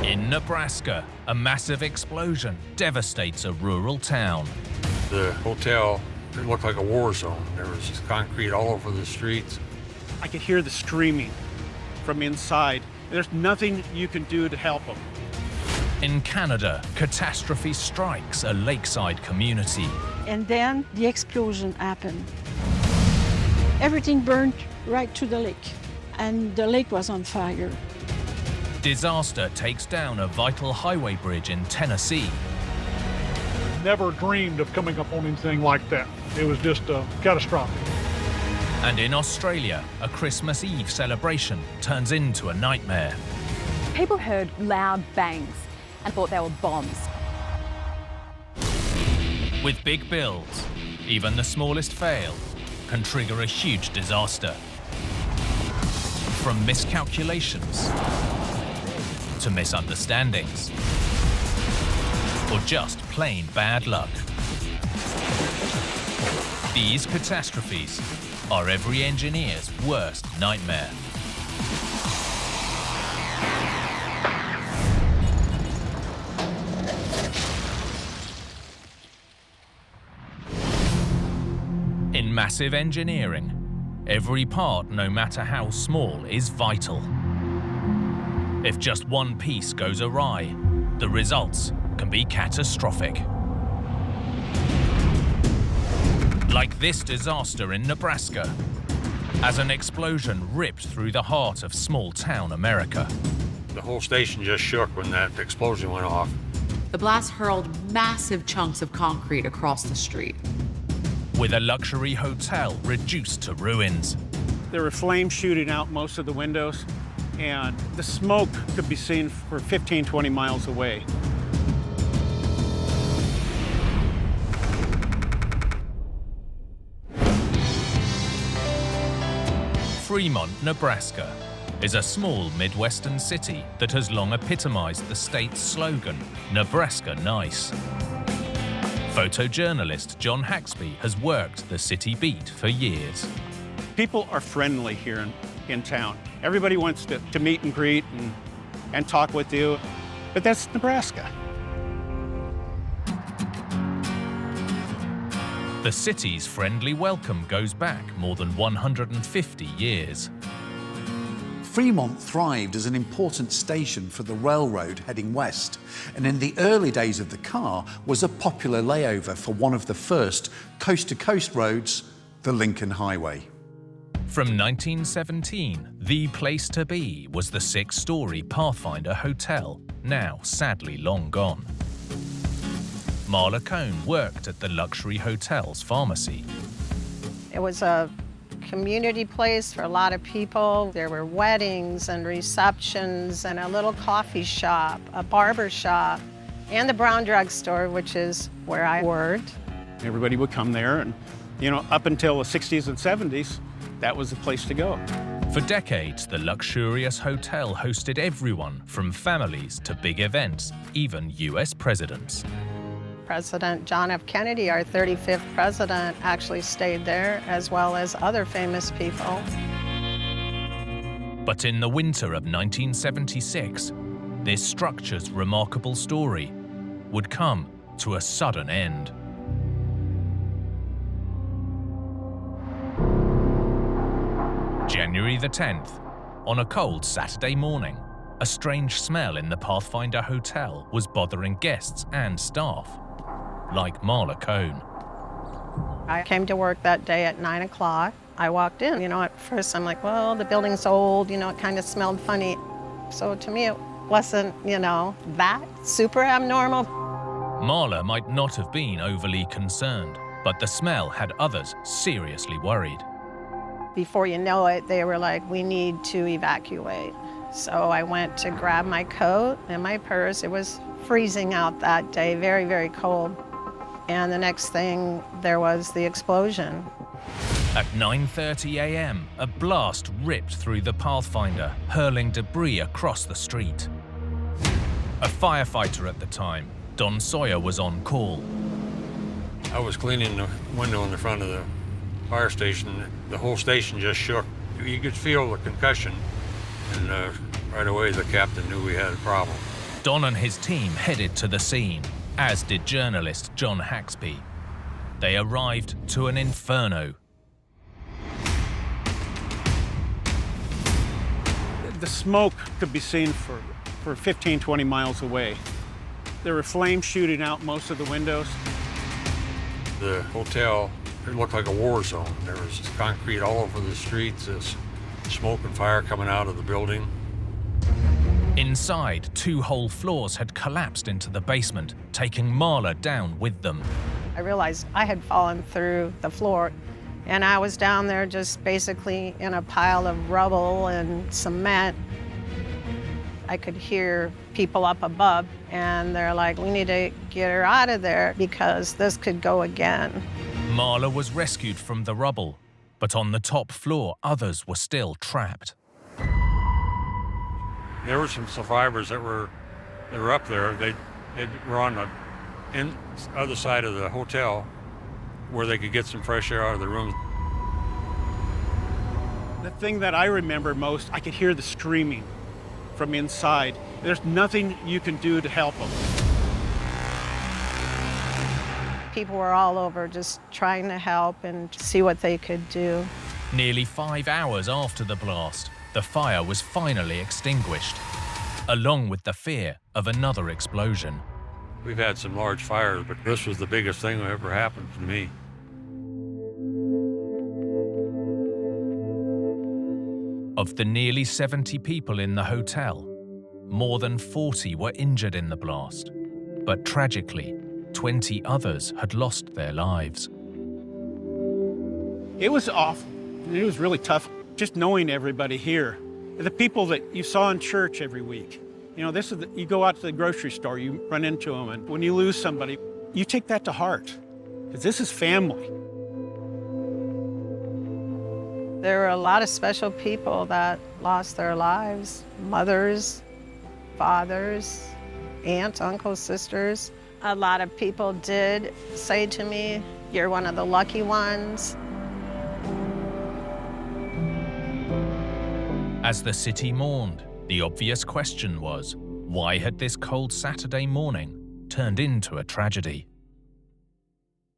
In Nebraska, a massive explosion devastates a rural town. The hotel, it looked like a war zone. There was concrete all over the streets. I could hear the screaming from inside. There's nothing you can do to help them. In Canada, catastrophe strikes a lakeside community. And then the explosion happened. Everything burned right to the lake, and the lake was on fire. Disaster takes down a vital highway bridge in Tennessee. Never dreamed of coming up on anything like that. It was just catastrophic. And in Australia, a Christmas Eve celebration turns into a nightmare. People heard loud bangs and thought they were bombs. With big bills, even the smallest fail can trigger a huge disaster. From miscalculations to misunderstandings, or just plain bad luck. These catastrophes are every engineer's worst nightmare. In massive engineering, every part, no matter how small, is vital. If just one piece goes awry, the results can be catastrophic. Like this disaster in Nebraska, as an explosion ripped through the heart of small-town America. The whole station just shook when that explosion went off. The blast hurled massive chunks of concrete across the street. With a luxury hotel reduced to ruins. There were flames shooting out most of the windows, and the smoke could be seen for 15, 20 miles away. Fremont, Nebraska, is a small Midwestern city that has long epitomized the state's slogan, Nebraska Nice. Photojournalist John Haxby has worked the city beat for years. People are friendly here in town. Everybody wants to meet and greet and talk with you, but that's Nebraska. The city's friendly welcome goes back more than 150 years. Fremont thrived as an important station for the railroad heading west, and in the early days of the car was a popular layover for one of the first coast-to-coast roads, the Lincoln Highway. From 1917, the place to be was the 6-story Pathfinder Hotel, now sadly long gone. Marla Cohn worked at the luxury hotel's pharmacy. It was a community place for a lot of people. There were weddings and receptions and a little coffee shop, a barber shop, and the Brown Drug Store, which is where I worked. Everybody would come there, and up until the 60s and 70s, that was the place to go. For decades, the luxurious hotel hosted everyone from families to big events, even US presidents. President John F. Kennedy, our 35th president, actually stayed there, as well as other famous people. But in the winter of 1976, this structure's remarkable story would come to a sudden end. January the 10th, on a cold Saturday morning, a strange smell in the Pathfinder Hotel was bothering guests and staff, like Marla Cohn. I came to work that day at 9 o'clock. I walked in, at first I'm like, well, the building's old, it kind of smelled funny. So to me, it wasn't, that super abnormal. Marla might not have been overly concerned, but the smell had others seriously worried. Before you know it, they were like, we need to evacuate. So I went to grab my coat and my purse. It was freezing out that day, very, very cold. And the next thing, there was the explosion. At 9:30 a.m., a blast ripped through the Pathfinder, hurling debris across the street. A firefighter at the time, Don Sawyer, was on call. I was cleaning the window in the front of the fire station. The whole station just shook. You could feel the concussion, and right away the captain knew we had a problem. Don and his team headed to the scene, as did journalist John Haxby. They arrived to an inferno. The smoke could be seen for 15, 20 miles away. There were flames shooting out most of the windows. The hotel, it looked like a war zone. There was concrete all over the streets, this smoke and fire coming out of the building. Inside, 2 whole floors had collapsed into the basement, taking Marla down with them. I realized I had fallen through the floor, and I was down there just basically in a pile of rubble and cement. I could hear people up above, and they're like, we need to get her out of there because this could go again. Marla was rescued from the rubble, but on the top floor, others were still trapped. There were some survivors that were up there. They were on the other side of the hotel where they could get some fresh air out of the room. The thing that I remember most, I could hear the screaming from inside. There's nothing you can do to help them. People were all over just trying to help and see what they could do. Nearly 5 hours after the blast, the fire was finally extinguished, along with the fear of another explosion. We've had some large fires, but this was the biggest thing that ever happened to me. Of the nearly 70 people in the hotel, more than 40 were injured in the blast, but tragically, 20 others had lost their lives. It was awful. It was really tough just knowing everybody here. The people that you saw in church every week. You know, you go out to the grocery store, you run into them, and when you lose somebody, you take that to heart, because this is family. There were a lot of special people that lost their lives. Mothers, fathers, aunts, uncles, sisters. A lot of people did say to me, you're one of the lucky ones. As the city mourned, the obvious question was, why had this cold Saturday morning turned into a tragedy?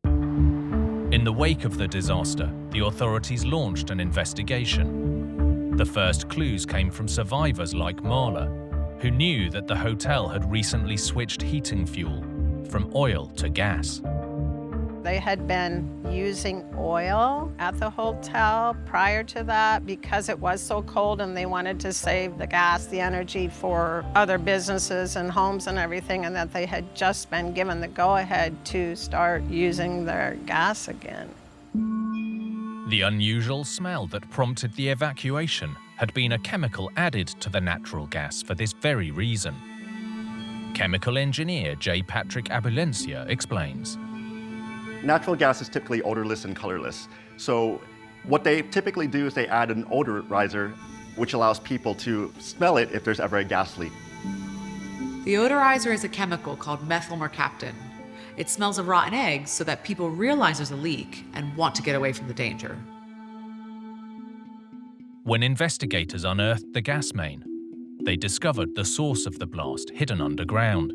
In the wake of the disaster, the authorities launched an investigation. The first clues came from survivors like Marla, who knew that the hotel had recently switched heating fuel from oil to gas. They had been using oil at the hotel prior to that because it was so cold and they wanted to save the gas, the energy for other businesses and homes and everything, and that they had just been given the go-ahead to start using their gas again. The unusual smell that prompted the evacuation had been a chemical added to the natural gas for this very reason. Chemical engineer J. Patrick Abulencia explains. Natural gas is typically odorless and colorless. So what they typically do is they add an odorizer, which allows people to smell it if there's ever a gas leak. The odorizer is a chemical called methyl mercaptan. It smells of rotten eggs so that people realize there's a leak and want to get away from the danger. When investigators unearthed the gas main, they discovered the source of the blast hidden underground.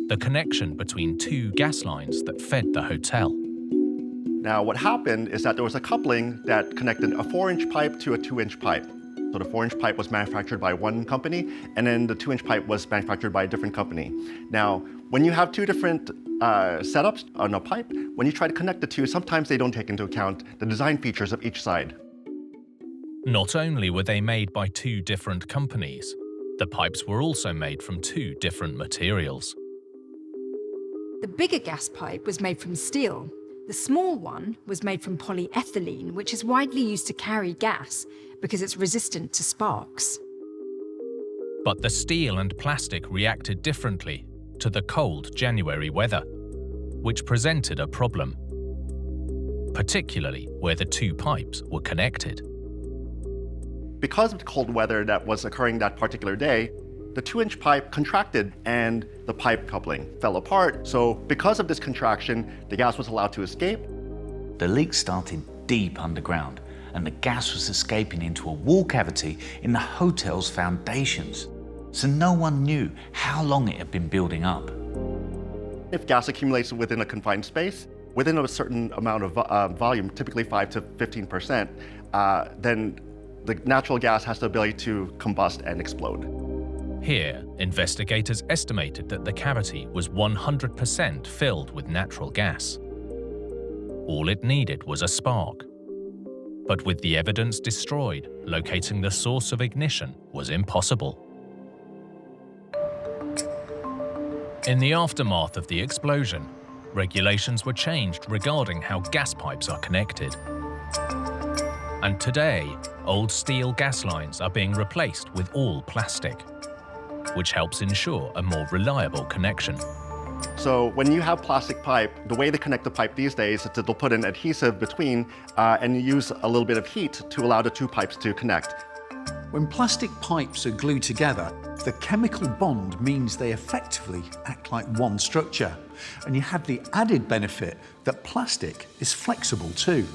The connection between 2 gas lines that fed the hotel. Now, what happened is that there was a coupling that connected a 4-inch pipe to a 2-inch pipe. So the 4-inch pipe was manufactured by one company, and then the 2-inch pipe was manufactured by a different company. Now, when you have 2 different setups on a pipe, when you try to connect the 2, sometimes they don't take into account the design features of each side. Not only were they made by 2 different companies, the pipes were also made from 2 different materials. The bigger gas pipe was made from steel. The small one was made from polyethylene, which is widely used to carry gas because it's resistant to sparks. But the steel and plastic reacted differently to the cold January weather, which presented a problem, particularly where the 2 pipes were connected. Because of the cold weather that was occurring that particular day, the 2-inch pipe contracted and the pipe coupling fell apart. So because of this contraction, the gas was allowed to escape. The leak started deep underground, and the gas was escaping into a wall cavity in the hotel's foundations. so no one knew how long it had been building up. If gas accumulates within a confined space, within a certain amount of volume, typically 5 to 15%, then the natural gas has the ability to combust and explode. Here, investigators estimated that the cavity was 100% filled with natural gas. All it needed was a spark. But with the evidence destroyed, locating the source of ignition was impossible. In the aftermath of the explosion, regulations were changed regarding how gas pipes are connected. And today, old steel gas lines are being replaced with all plastic, which helps ensure a more reliable connection. So when you have plastic pipe, the way they connect the pipe these days is that they'll put an adhesive between and use a little bit of heat to allow the two pipes to connect. When plastic pipes are glued together, the chemical bond means they effectively act like one structure. And you have the added benefit that plastic is flexible too.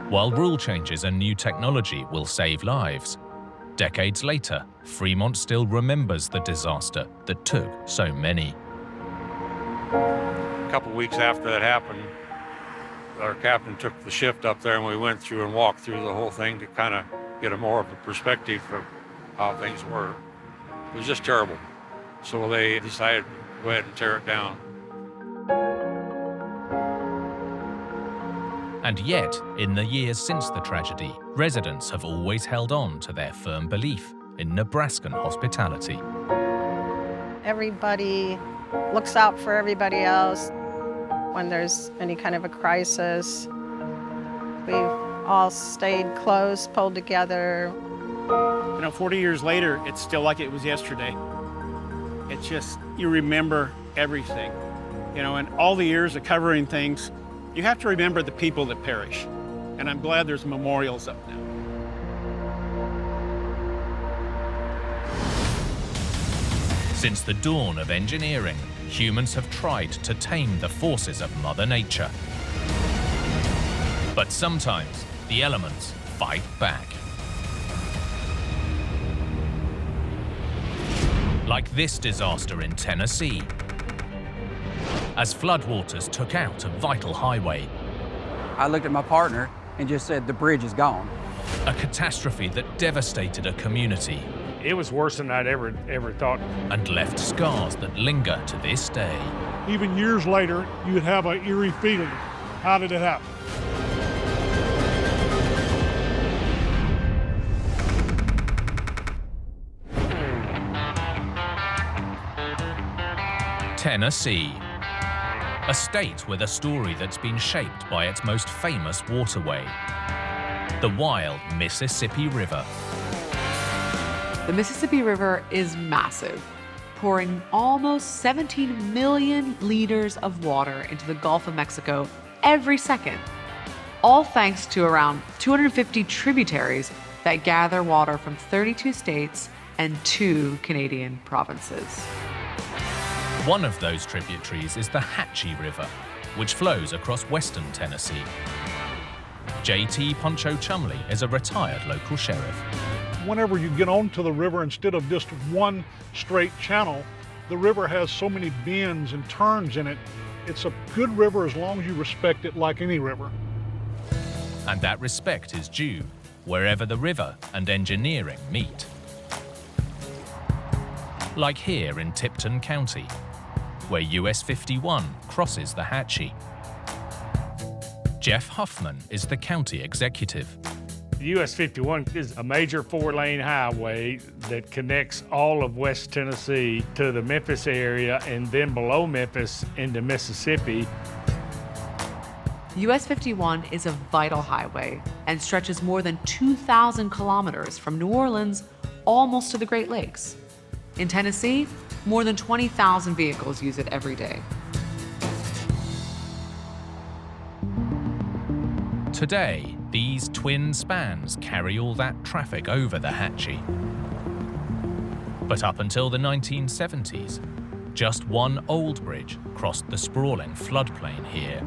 While rule changes and new technology will save lives, decades later, Fremont still remembers the disaster that took so many. A couple weeks after that happened, our captain took the shift up there and we went through and walked through the whole thing to kind of get a more of a perspective of how things were. It was just terrible. So they decided to go ahead and tear it down. And yet, in the years since the tragedy, residents have always held on to their firm belief in Nebraskan hospitality. Everybody looks out for everybody else. When there's any kind of a crisis, we've all stayed close, pulled together. You know, 40 years later, it's still like it was yesterday. It's just, you remember everything. You know, and all the years of covering things, you have to remember the people that perish. And I'm glad there's memorials up now. Since the dawn of engineering, humans have tried to tame the forces of Mother Nature. But sometimes, the elements fight back. Like this disaster in Tennessee, as floodwaters took out a vital highway. I looked at my partner and just said, the bridge is gone. A catastrophe that devastated a community. It was worse than I'd ever thought. And left scars that linger to this day. Even years later, you would have an eerie feeling. How did it happen? Tennessee. A state with a story that's been shaped by its most famous waterway, the wild Mississippi River. The Mississippi River is massive, pouring almost 17 million liters of water into the Gulf of Mexico every second, all thanks to around 250 tributaries that gather water from 32 states and 2 Canadian provinces. One of those tributaries is the Hatchie River, which flows across western Tennessee. J.T. Poncho Chumley is a retired local sheriff. Whenever you get onto the river, instead of just one straight channel, the river has so many bends and turns in it. It's a good river as long as you respect it like any river. And that respect is due wherever the river and engineering meet. Like here in Tipton County, where US 51 crosses the Hatchie. Jeff Huffman is the county executive. US 51 is a major 4-lane highway that connects all of West Tennessee to the Memphis area and then below Memphis into Mississippi. US 51 is a vital highway and stretches more than 2,000 kilometers from New Orleans almost to the Great Lakes. In Tennessee, more than 20,000 vehicles use it every day. Today, these twin spans carry all that traffic over the Hatchie. But up until the 1970s, just one old bridge crossed the sprawling floodplain here.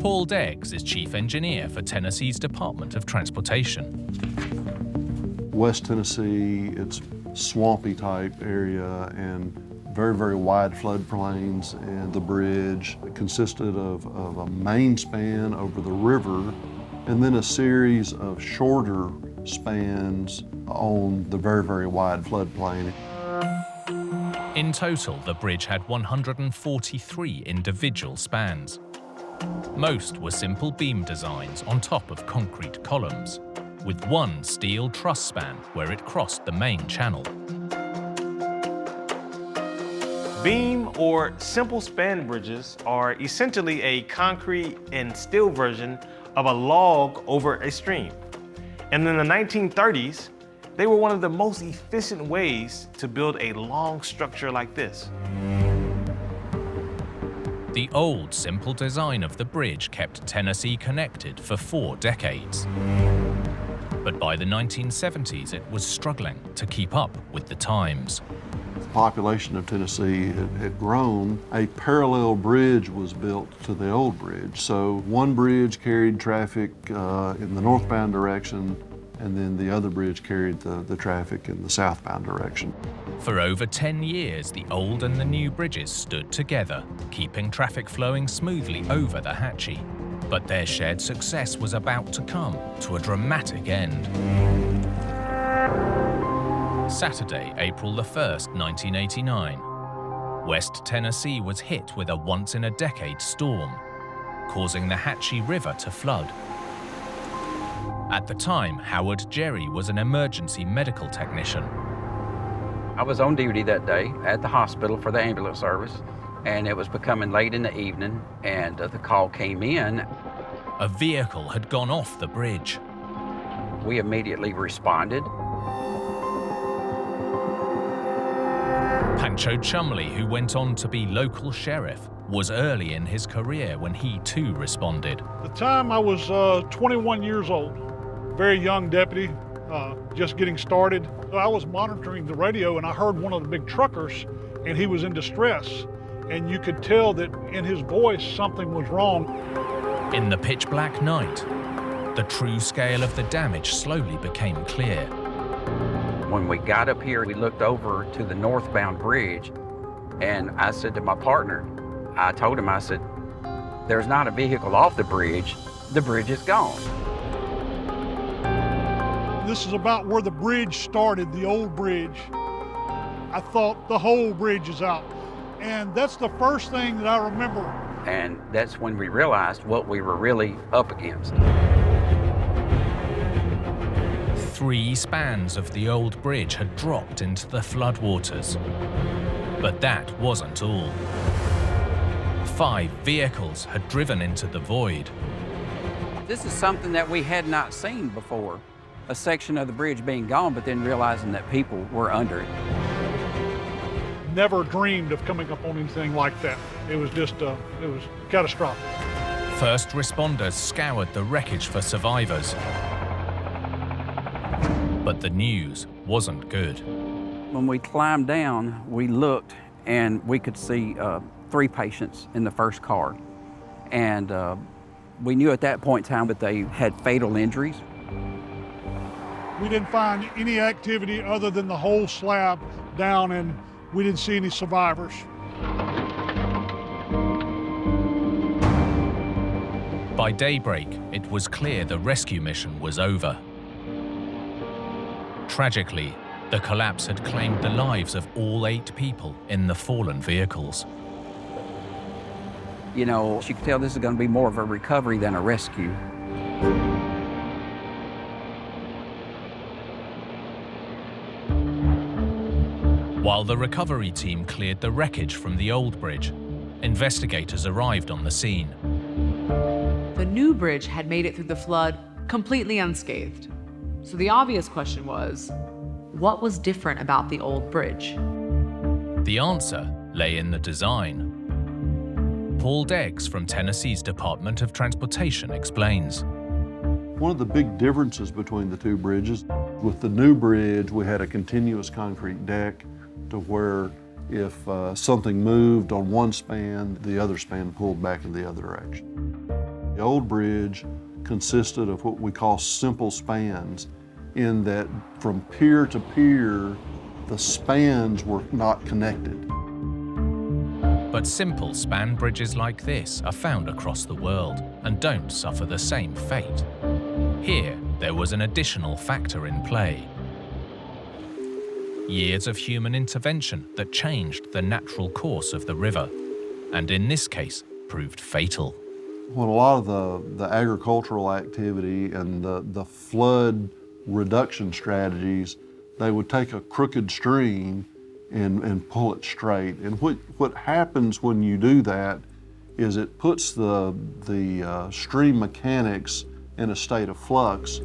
Paul Deggs is chief engineer for Tennessee's Department of Transportation. West Tennessee, it's swampy type area and very, very wide floodplains, and the bridge consisted of a main span over the river and then a series of shorter spans on the very, very wide floodplain. In total, the bridge had 143 individual spans. Most were simple beam designs on top of concrete columns, with one steel truss span where it crossed the main channel. Beam or simple span bridges are essentially a concrete and steel version of a log over a stream. And in the 1930s, they were one of the most efficient ways to build a long structure like this. The old, simple design of the bridge kept Tennessee connected for 4 decades. But by the 1970s, it was struggling to keep up with the times. The population of Tennessee had grown. A parallel bridge was built to the old bridge. So one bridge carried traffic in the northbound direction, and then the other bridge carried the traffic in the southbound direction. For over 10 years, the old and the new bridges stood together, keeping traffic flowing smoothly over the Hatchie. But their shared success was about to come to a dramatic end. Saturday, April the 1st, 1989. West Tennessee was hit with a once-in-a-decade storm, causing the Hatchie River to flood. At the time, Howard Jerry was an emergency medical technician. I was on duty that day at the hospital for the ambulance service, and it was becoming late in the evening, and the call came in. A vehicle had gone off the bridge. We immediately responded. Pancho Chumley, who went on to be local sheriff, was early in his career when he too responded. At the time I was 21 years old, very young deputy, just getting started. I was monitoring the radio and I heard one of the big truckers, and he was in distress. And you could tell that in his voice something was wrong. In the pitch black night, the true scale of the damage slowly became clear. When we got up here, we looked over to the northbound bridge, and I said to my partner, I told him, I said, there's not a vehicle off the bridge is gone. This is about where the bridge started, the old bridge. I thought the whole bridge is out. And that's the first thing that I remember. And that's when we realized what we were really up against. 3 spans of the old bridge had dropped into the floodwaters. But that wasn't all. 5 vehicles had driven into the void. This is something that we had not seen before. A section of the bridge being gone, but then realizing that people were under it. Never dreamed of coming up on anything like that. It was just, it was catastrophic. First responders scoured the wreckage for survivors. But the news wasn't good. When we climbed down, we looked and we could see 3 patients in the first car. And we knew at that point in time that they had fatal injuries. We didn't find any activity other than the whole slab down, and we didn't see any survivors. By daybreak, it was clear the rescue mission was over. Tragically, the collapse had claimed the lives of all 8 people in the fallen vehicles. You know, you could tell this is going to be more of a recovery than a rescue. While the recovery team cleared the wreckage from the old bridge, investigators arrived on the scene. The new bridge had made it through the flood completely unscathed. So the obvious question was, what was different about the old bridge? The answer lay in the design. Paul Deggs from Tennessee's Department of Transportation explains. One of the big differences between the 2 bridges, with the new bridge, we had a continuous concrete deck to where if something moved on one span, the other span pulled back in the other direction. The old bridge consisted of what we call simple spans, in that from pier to pier, the spans were not connected. But simple span bridges like this are found across the world and don't suffer the same fate. Here, there was an additional factor in play. Years of human intervention that changed the natural course of the river, and in this case, proved fatal. When a lot of the agricultural activity and the flood reduction strategies, they would take a crooked stream and pull it straight. And what happens when you do that is it puts the stream mechanics in a state of flux.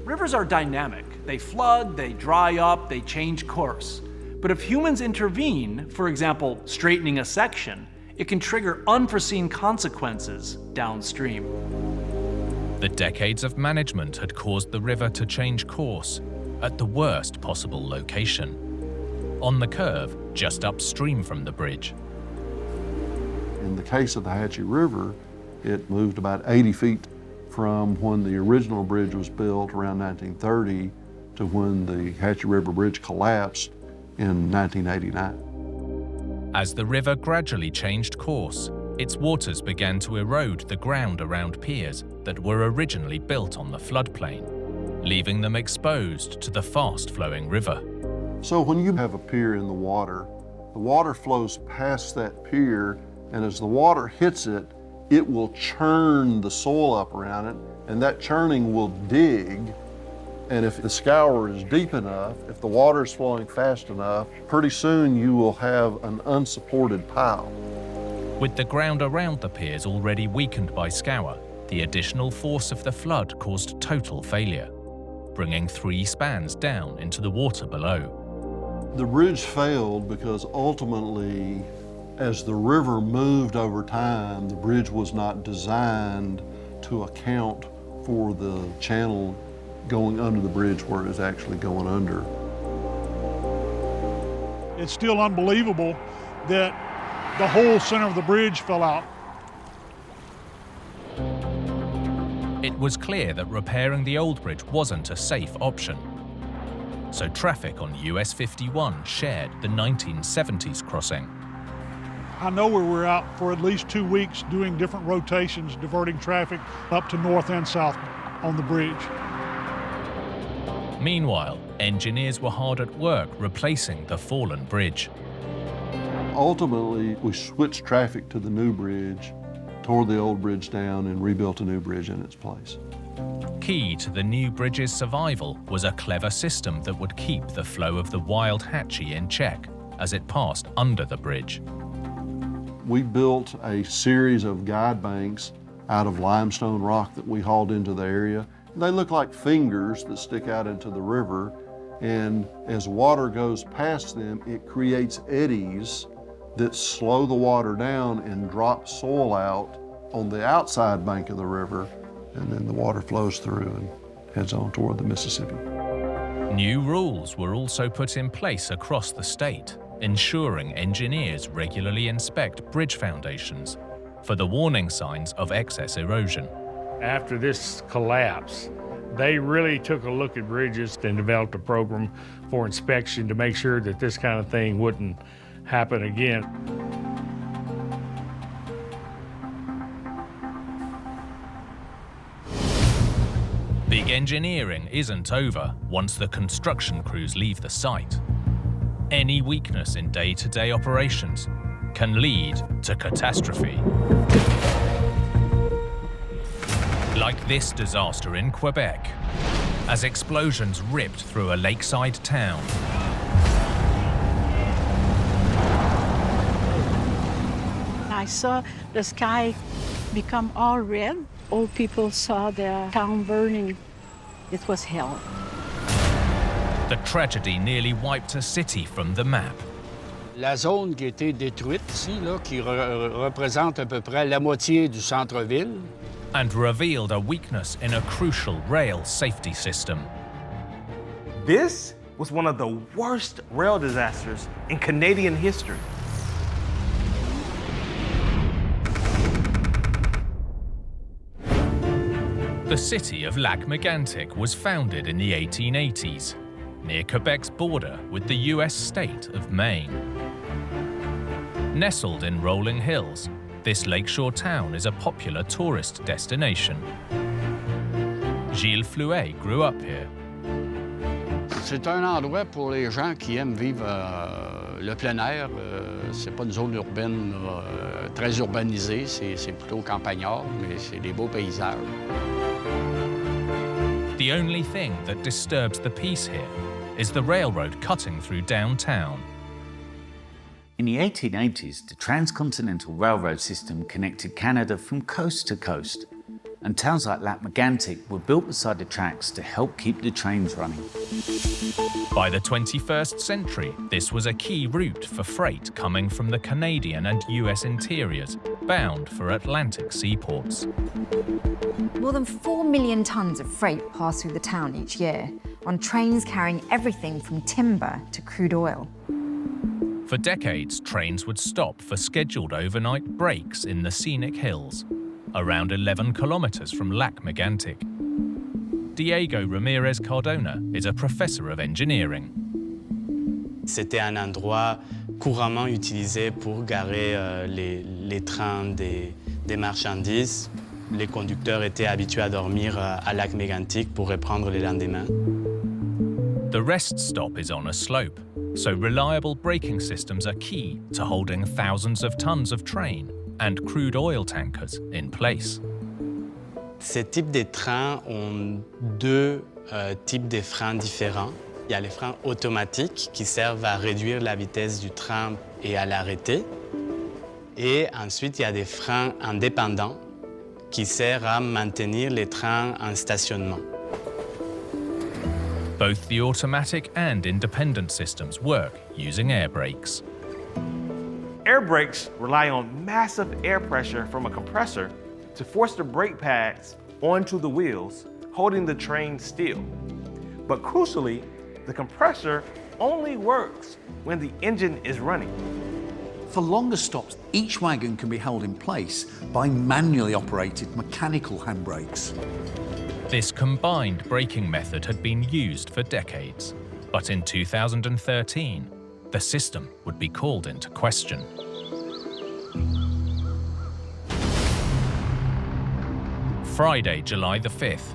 Rivers are dynamic. They flood, they dry up, they change course. But if humans intervene, for example, straightening a section, it can trigger unforeseen consequences downstream. The decades of management had caused the river to change course at the worst possible location, on the curve just upstream from the bridge. In the case of the Hatchie River, it moved about 80 feet from when the original bridge was built around 1930 to when the Hatchie River Bridge collapsed in 1989. As the river gradually changed course, its waters began to erode the ground around piers that were originally built on the floodplain, leaving them exposed to the fast-flowing river. So when you have a pier in the water flows past that pier, and as the water hits it, it will churn the soil up around it, and that churning will dig. And if the scour is deep enough, if the water is flowing fast enough, pretty soon you will have an unsupported pile. With the ground around the piers already weakened by scour, the additional force of the flood caused total failure, bringing 3 spans down into the water below. The bridge failed because ultimately, as the river moved over time, the bridge was not designed to account for the channel going under the bridge where it was actually going under. It's still unbelievable that the whole center of the bridge fell out. It was clear that repairing the old bridge wasn't a safe option. So traffic on US 51 shared the 1970s crossing. I know we were out for at least 2 weeks doing different rotations, diverting traffic up to north and south on the bridge. Meanwhile, engineers were hard at work replacing the fallen bridge. Ultimately, we switched traffic to the new bridge, tore the old bridge down, and rebuilt a new bridge in its place. Key to the new bridge's survival was a clever system that would keep the flow of the wild Hatchie in check as it passed under the bridge. We built a series of guide banks out of limestone rock that we hauled into the area. They look like fingers that stick out into the river, and as water goes past them, it creates eddies that slow the water down and drop soil out on the outside bank of the river, and then the water flows through and heads on toward the Mississippi. New rules were also put in place across the state, ensuring engineers regularly inspect bridge foundations for the warning signs of excess erosion. After this collapse, they really took a look at bridges and developed a program for inspection to make sure that this kind of thing wouldn't happen again. Big engineering isn't over once the construction crews leave the site. Any weakness in day-to-day operations can lead to catastrophe. Like this disaster in Quebec, as explosions ripped through a lakeside town. I saw the sky become all red. All people saw the town burning. It was hell. The tragedy nearly wiped a city from the map. La zone qui a été détruite ici, là, qui représente à peu près la moitié du centre-ville. And revealed a weakness in a crucial rail safety system. This was one of the worst rail disasters in Canadian history. The city of Lac-Mégantic was founded in the 1880s, near Quebec's border with the US state of Maine. Nestled in rolling hills, this lakeshore town is a popular tourist destination. Gilles Flouet grew up here. C'est un endroit pour les gens qui aiment vivre le plein air. C'est pas une zone urbaine très urbanisée, c'est plutôt campagnard, mais c'est des beaux paysages. The only thing that disturbs the peace here is the railroad cutting through downtown. In the 1880s, the Transcontinental Railroad system connected Canada from coast to coast, and towns like Lac-Mégantic were built beside the tracks to help keep the trains running. By the 21st century, this was a key route for freight coming from the Canadian and US interiors, bound for Atlantic seaports. More than 4 million tons of freight pass through the town each year, on trains carrying everything from timber to crude oil. For decades, trains would stop for scheduled overnight breaks in the scenic hills, around 11 kilometers from Lac-Mégantic. Diego Ramirez Cardona is a professor of engineering. C'était un endroit couramment utilisé pour garer les trains des marchandises. Les conducteurs étaient habitués à dormir à Lac-Mégantic pour reprendre le lendemain. The rest stop is on a slope, so reliable braking systems are key to holding thousands of tons of train and crude oil tankers in place. Ces types de trains ont deux types de freins différents. Il y a les freins automatiques qui servent à réduire la vitesse du train et à l'arrêter. Et ensuite, il y a des freins indépendants qui servent à maintenir les trains en stationnement. Both the automatic and independent systems work using air brakes. Air brakes rely on massive air pressure from a compressor to force the brake pads onto the wheels, holding the train still. But crucially, the compressor only works when the engine is running. For longer stops, each wagon can be held in place by manually operated mechanical handbrakes. This combined braking method had been used for decades, but in 2013, the system would be called into question. Friday, July the 5th.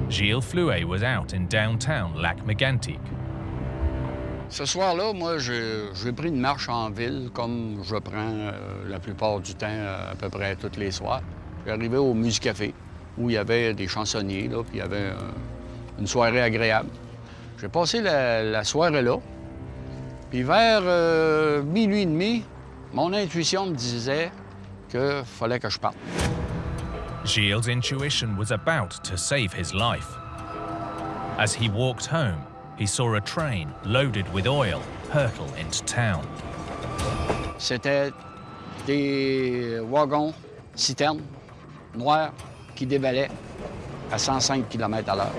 Gilles Flouet was out in downtown Lac-Mégantic. Ce soir-là, moi, j'ai pris une marche en ville, comme je prends la plupart du temps, à peu près tous les soirs. J'arrivais au Musicafé, où il y avait des chansonniers, là, puis il y avait une soirée agréable. J'ai passé la soirée là, puis vers minuit et demi, mon intuition me disait qu'il fallait que je parte. Gilles' intuition was about to save his life. As he walked home, he saw a train loaded with oil hurtle into town. C'était des wagons, citernes, noirs, qui dévalaient à 105 km/h.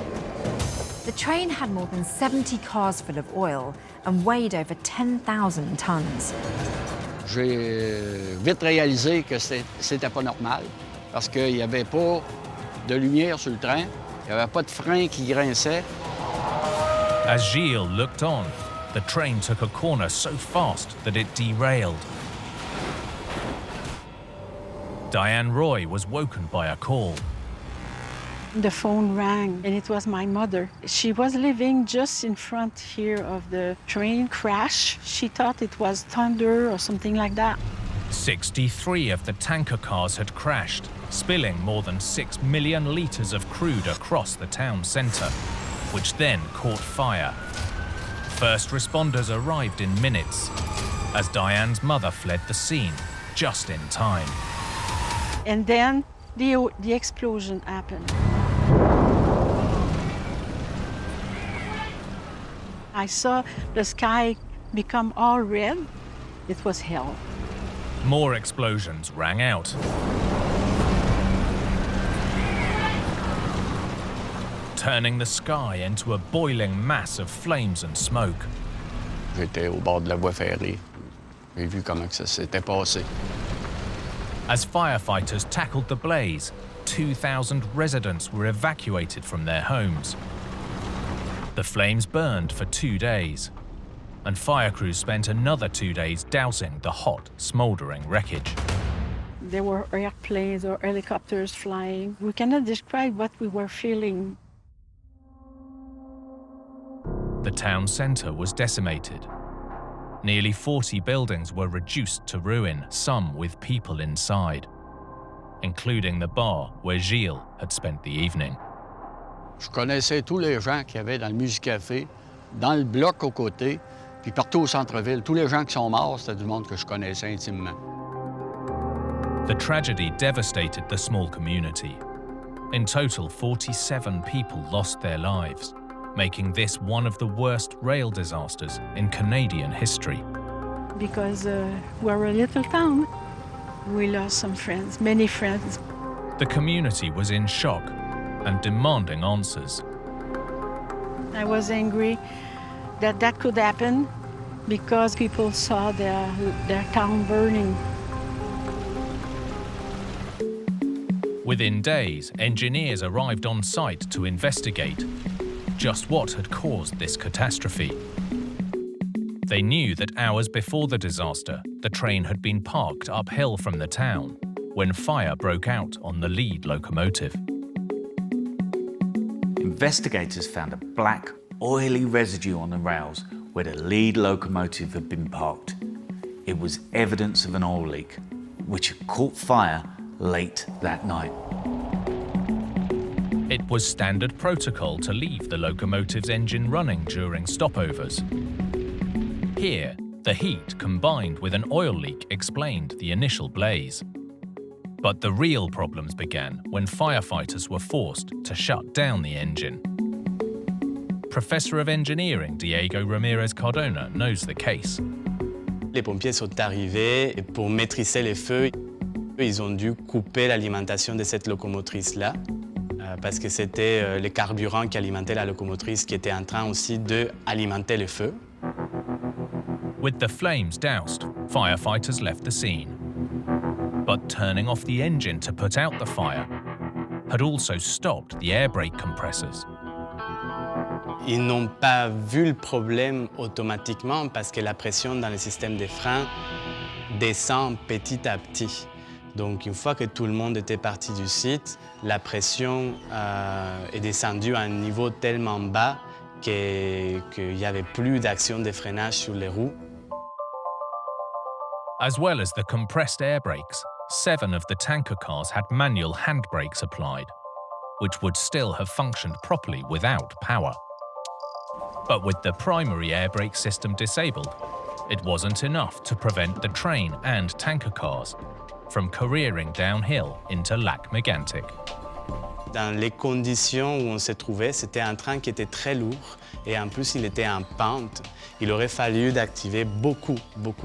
The train had more than 70 cars full of oil and weighed over 10,000 tons. J'ai vite réalisé que c'était pas normal parce qu'il n'y avait pas de lumière sur le train, il n'y avait pas de frein qui grinçait. As Gilles looked on, the train took a corner so fast that it derailed. Diane Roy was woken by a call. The phone rang, and it was my mother. She was living just in front here of the train crash. She thought it was thunder or something like that. 63 of the tanker cars had crashed, spilling more than 6 million litres of crude across the town centre, which then caught fire. First responders arrived in minutes, as Diane's mother fled the scene just in time. And then the explosion happened. I saw the sky become all red. It was hell. More explosions rang out. Turning the sky into a boiling mass of flames and smoke. J'étais au bord de la voie ferrée. J'ai vu comment ça s'était passé. As firefighters tackled the blaze, 2,000 residents were evacuated from their homes. The flames burned for 2 days, and fire crews spent another 2 days dousing the hot, smouldering wreckage. There were airplanes or helicopters flying. We cannot describe what we were feeling. The town centre was decimated. Nearly 40 buildings were reduced to ruin, some with people inside, including the bar where Gilles had spent the evening. Je connaissais tous les gens qu'il y avait dans le Musicafé, dans le bloc aux côtés, puis partout au centre-ville. Tous les gens qui sont morts, c'était du monde que je connaissais intimement. The tragedy devastated the small community. In total, 47 people lost their lives, making this one of the worst rail disasters in Canadian history. Because we're a little town, we lost some friends, many friends. The community was in shock and demanding answers. I was angry that that could happen because people saw their town burning. Within days, engineers arrived on site to investigate just what had caused this catastrophe. They knew that hours before the disaster, the train had been parked uphill from the town when fire broke out on the lead locomotive. Investigators found a black, oily residue on the rails where the lead locomotive had been parked. It was evidence of an oil leak, which had caught fire late that night. It was standard protocol to leave the locomotive's engine running during stopovers. Here, the heat combined with an oil leak explained the initial blaze. But the real problems began when firefighters were forced to shut down the engine. Professor of Engineering Diego Ramirez Cardona knows the case. Les pompiers sont arrivés et pour maîtriser les feux, ils ont dû couper l'alimentation de cette locomotrice-là parce que c'était le carburant qui alimentait la locomotrice qui était en train aussi d'alimenter le feu. With the flames doused, firefighters left the scene. But turning off the engine to put out the fire had also stopped the air brake compressors. Ils n'ont pas vu le problème automatiquement parce que la pression dans le système de frein descend petit à petit. Donc une fois que tout le monde était parti du site, la pression est descendue à un niveau tellement bas qu'il n'y avait plus d'action de freinage sur les roues. As well as the compressed air brakes, 7 of the tanker cars had manual handbrakes applied, which would still have functioned properly without power. But with the primary air brake system disabled, it wasn't enough to prevent the train and tanker cars from careering downhill into Lac Mégantic. Dans les conditions où on se trouvait, c'était un train qui était très lourd et en plus il était en pente. Il aurait fallu d'activer beaucoup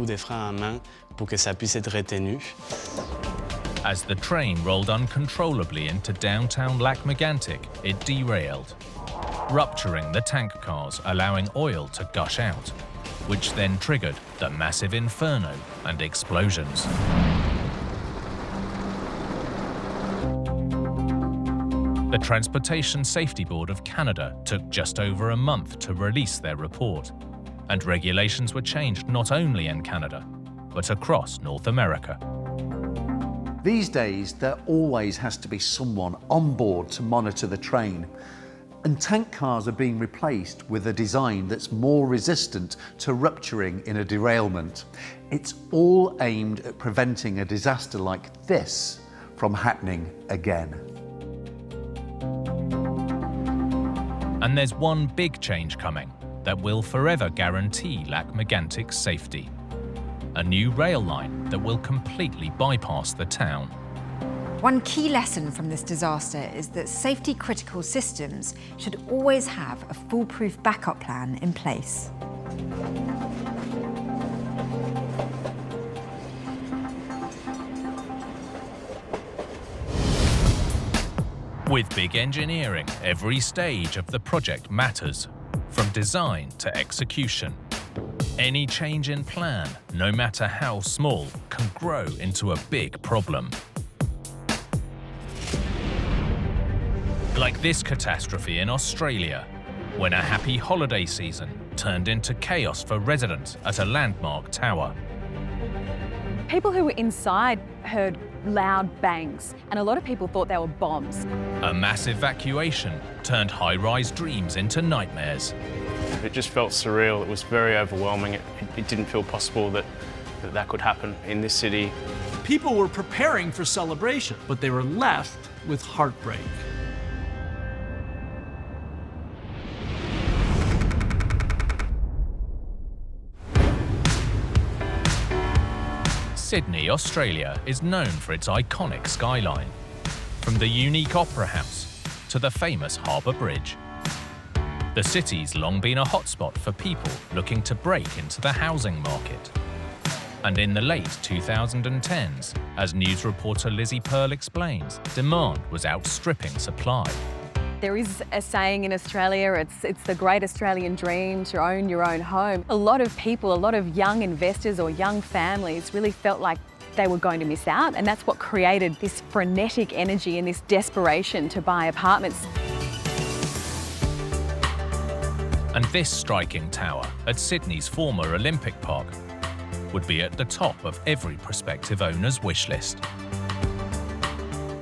de freins à main pour que ça puisse être retenu. As the train rolled uncontrollably into downtown Lac Mégantic, it derailed, rupturing the tank cars, allowing oil to gush out, which then triggered the massive inferno and explosions. The Transportation Safety Board of Canada took just over a month to release their report, and regulations were changed not only in Canada, but across North America. These days, there always has to be someone on board to monitor the train. And tank cars are being replaced with a design that's more resistant to rupturing in a derailment. It's all aimed at preventing a disaster like this from happening again. And there's one big change coming that will forever guarantee Lac Mégantic's safety. A new rail line that will completely bypass the town. One key lesson from this disaster is that safety-critical systems should always have a foolproof backup plan in place. With big engineering, every stage of the project matters, from design to execution. Any change in plan, no matter how small, can grow into a big problem. Like this catastrophe in Australia, when a happy holiday season turned into chaos for residents at a landmark tower. People who were inside heard loud bangs, and a lot of people thought they were bombs. A mass evacuation turned high-rise dreams into nightmares. It just felt surreal. It was very overwhelming. It didn't feel possible that could happen in this city. People were preparing for celebration, but they were left with heartbreak. Sydney, Australia is known for its iconic skyline, from the unique Opera House to the famous Harbour Bridge. The city's long been a hotspot for people looking to break into the housing market. And in the late 2010s, as news reporter Lizzie Pearl explains, demand was outstripping supply. There is a saying in Australia, it's the great Australian dream to own your own home. A lot of people, a lot of young investors or young families really felt like they were going to miss out, and that's what created this frenetic energy and this desperation to buy apartments. And this striking tower at Sydney's former Olympic Park would be at the top of every prospective owner's wish list.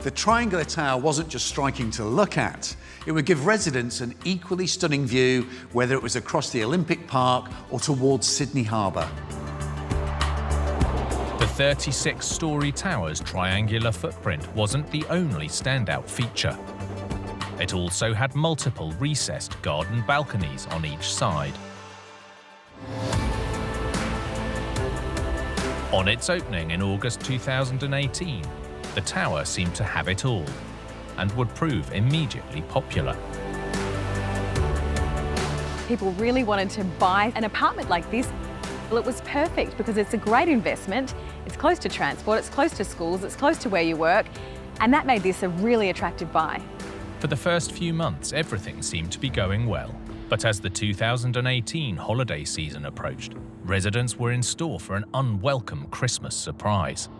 The triangular tower wasn't just striking to look at. It would give residents an equally stunning view, whether it was across the Olympic Park or towards Sydney Harbour. The 36-storey tower's triangular footprint wasn't the only standout feature. It also had multiple recessed garden balconies on each side. On its opening in August 2018, the tower seemed to have it all and would prove immediately popular. People really wanted to buy an apartment like this. Well, it was perfect because it's a great investment. It's close to transport, it's close to schools, it's close to where you work, and that made this a really attractive buy. For the first few months, everything seemed to be going well. But as the 2018 holiday season approached, residents were in store for an unwelcome Christmas surprise.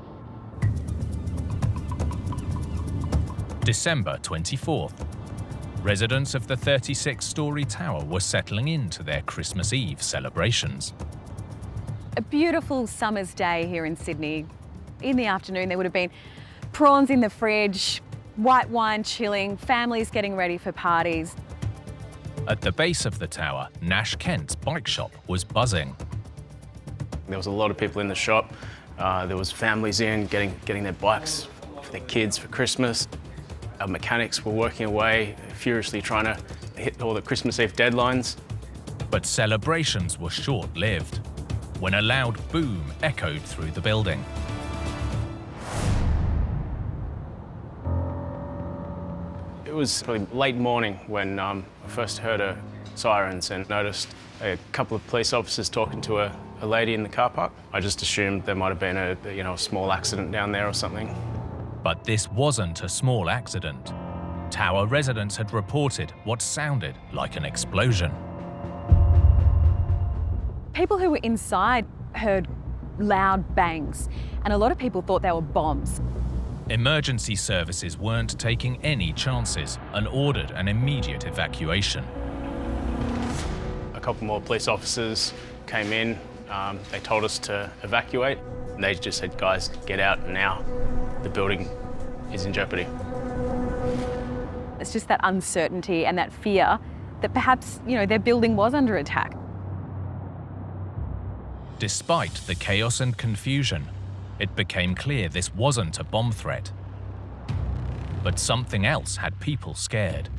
December 24th. Residents of the 36-storey tower were settling into their Christmas Eve celebrations. A beautiful summer's day here in Sydney. In the afternoon, there would have been prawns in the fridge, white wine chilling, families getting ready for parties. At the base of the tower, Nash Kent's bike shop was buzzing. There was a lot of people in the shop. There was families in getting their bikes for their kids for Christmas. Our mechanics were working away, furiously trying to hit all the Christmas Eve deadlines. But celebrations were short-lived, when a loud boom echoed through the building. It was probably late morning when I first heard sirens and noticed a couple of police officers talking to a lady in the car park. I just assumed there might have been a small accident down there or something. But this wasn't a small accident. Tower residents had reported what sounded like an explosion. People who were inside heard loud bangs, and a lot of people thought they were bombs. Emergency services weren't taking any chances and ordered an immediate evacuation. A couple more police officers came in. They told us to evacuate. And they just said, guys, get out now. The building is in jeopardy. It's just that uncertainty and that fear that perhaps, their building was under attack. Despite the chaos and confusion, it became clear this wasn't a bomb threat. But something else had people scared.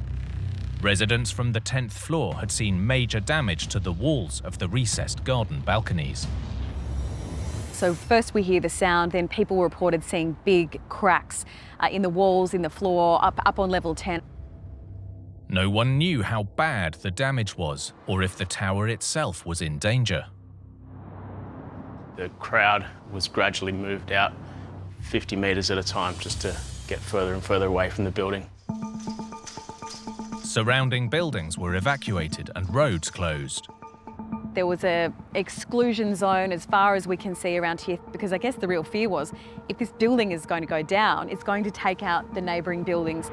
Residents from the 10th floor had seen major damage to the walls of the recessed garden balconies. So first we hear the sound, then people reported seeing big cracks in the walls, in the floor, up on level 10. No one knew how bad the damage was, or if the tower itself was in danger. The crowd was gradually moved out 50 metres at a time just to get further and further away from the building. Surrounding buildings were evacuated and roads closed. There was an exclusion zone as far as we can see around here, because I guess the real fear was if this building is going to go down, it's going to take out the neighbouring buildings.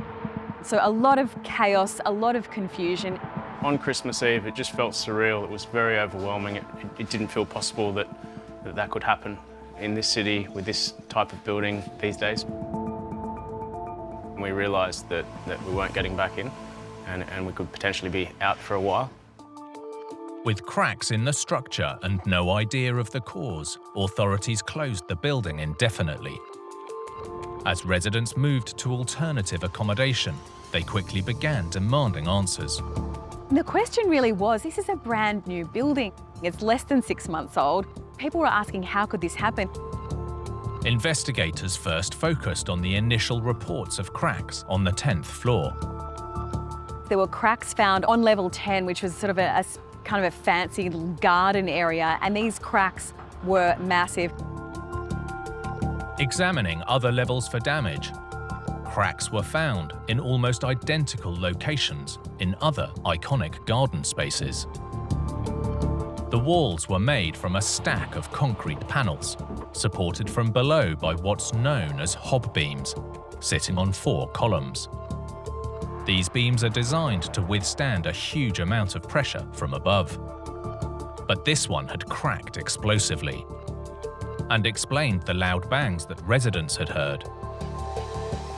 So a lot of chaos, a lot of confusion. On Christmas Eve, it just felt surreal. It was very overwhelming. It didn't feel possible that could happen in this city with this type of building these days. We realised that we weren't getting back in and we could potentially be out for a while. With cracks in the structure and no idea of the cause, authorities closed the building indefinitely. As residents moved to alternative accommodation, they quickly began demanding answers. The question really was, this is a brand new building. It's less than 6 months old. People were asking, how could this happen? Investigators first focused on the initial reports of cracks on the 10th floor. There were cracks found on level 10, which was sort of a kind of a fancy little garden area, and these cracks were massive. Examining other levels for damage, cracks were found in almost identical locations in other iconic garden spaces. The walls were made from a stack of concrete panels, supported from below by what's known as hob beams, sitting on 4 columns. These beams are designed to withstand a huge amount of pressure from above. But this one had cracked explosively and explained the loud bangs that residents had heard.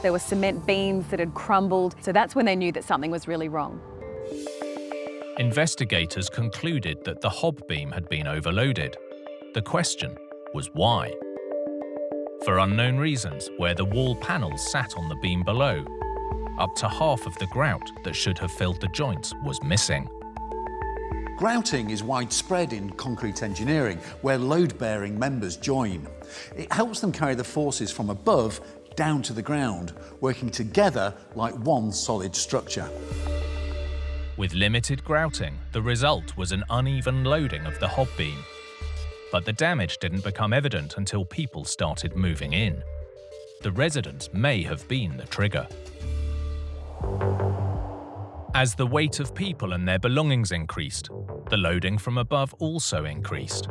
There were cement beams that had crumbled, so that's when they knew that something was really wrong. Investigators concluded that the hob beam had been overloaded. The question was why? For unknown reasons, where the wall panels sat on the beam below, up to half of the grout that should have filled the joints was missing. Grouting is widespread in concrete engineering, where load-bearing members join. It helps them carry the forces from above down to the ground, working together like one solid structure. With limited grouting, the result was an uneven loading of the hob beam. But the damage didn't become evident until people started moving in. The residents may have been the trigger. As the weight of people and their belongings increased, the loading from above also increased.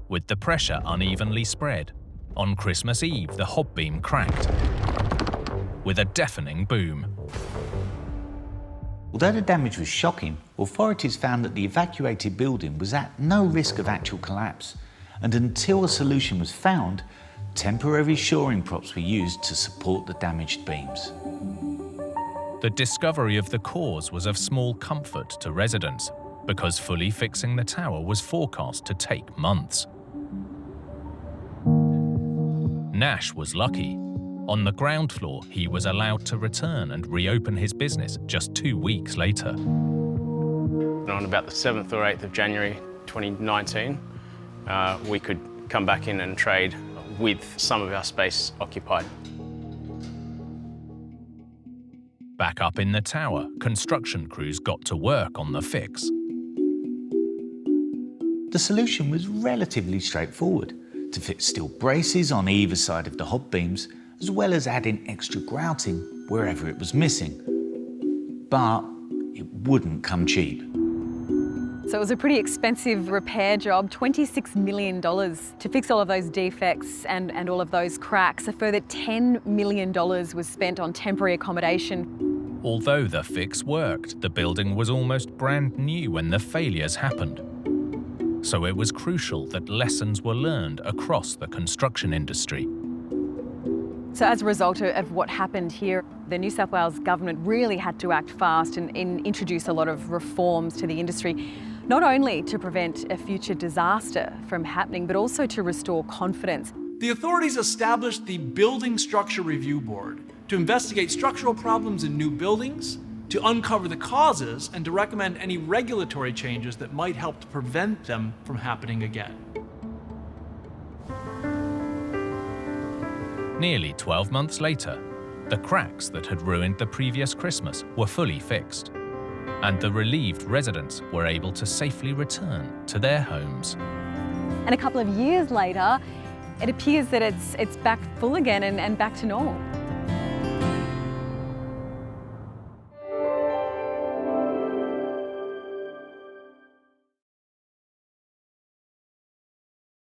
With the pressure unevenly spread, on Christmas Eve the hob beam cracked, with a deafening boom. Although the damage was shocking, authorities found that the evacuated building was at no risk of actual collapse, and until a solution was found, temporary shoring props were used to support the damaged beams. The discovery of the cause was of small comfort to residents, because fully fixing the tower was forecast to take months. Nash was lucky. On the ground floor, he was allowed to return and reopen his business just 2 weeks later. On about the 7th or 8th of January 2019, we could come back in and trade with some of our space occupied. Back up in the tower, construction crews got to work on the fix. The solution was relatively straightforward: to fit steel braces on either side of the hob beams, as well as adding extra grouting wherever it was missing. But it wouldn't come cheap. So it was a pretty expensive repair job, $26 million to fix all of those defects and all of those cracks. A further $10 million was spent on temporary accommodation. Although the fix worked, the building was almost brand new when the failures happened. So it was crucial that lessons were learned across the construction industry. So as a result of what happened here, the New South Wales government really had to act fast and introduce a lot of reforms to the industry, not only to prevent a future disaster from happening, but also to restore confidence. The authorities established the Building Structure Review Board to investigate structural problems in new buildings, to uncover the causes, and to recommend any regulatory changes that might help to prevent them from happening again. Nearly 12 months later, the cracks that had ruined the previous Christmas were fully fixed, and the relieved residents were able to safely return to their homes. And a couple of years later, it appears that it's back full again and back to normal.